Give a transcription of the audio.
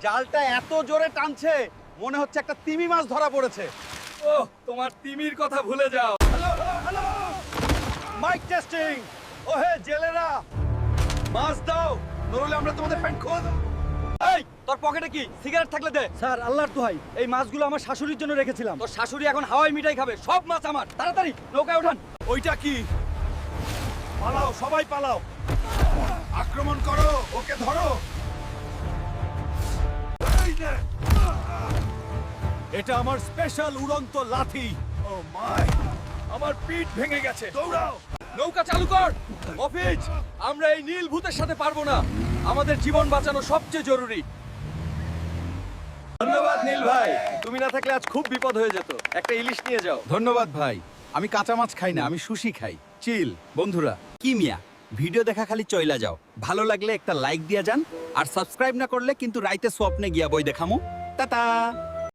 জালটা এত জোরে টানছে মনে হচ্ছে একটা তিমি মাছ ধরা পড়েছে। ওহ, তোমার তিমির কথা ভুলে যাও। Hello mic testing. ও হে জেলেরা, মাছ দাও, নরলে আমরা তোমাদের প্যান্ট খুলে দেব। এই তোর পকেটে কি সিগারেট থাকলে দে। স্যার আল্লাহর দোহাই, এই মাছগুলো আমার শাশুড়ির জন্য রেখেছিলাম। তোর শাশুড়ি এখন হাওয়াই মিঠাই খাবে, সব মাছ আমার। তাড়াতাড়ি নৌকায় ওঠান। ওইটা কি? পালাও, সবাই পালাও। আক্রমণ করো, ওকে ধরো। এই নে। এটা আমার স্পেশাল উড়ন্ত লাঠি। ও মাই, আমার পিঠ ভেঙে গেছে। দৌড়াও। নৌকা চালু কর। অফিস, আমরা এই নীল ভূতের সাথে পারবো না। আমাদের জীবন বাঁচানো সবচেয়ে জরুরি। ধন্যবাদ নীল ভাই, তুমি না থাকলে আজ খুব বিপদ হয়ে যেত। একটা ইলিশ নিয়ে যাও। ধন্যবাদ ভাই, আমি কাঁচা মাছ খাই না, আমি সুশি খাই। চিল বন্ধুরা। কি মিয়া, ভিডিও দেখা খালি চইলা যাও। ভালো লাগলে একটা লাইক দিয়া যান, আর সাবস্ক্রাইব না করলে কিন্তু রাইতে স্বপ্নে গিয়া বই দেখামু। টাটা।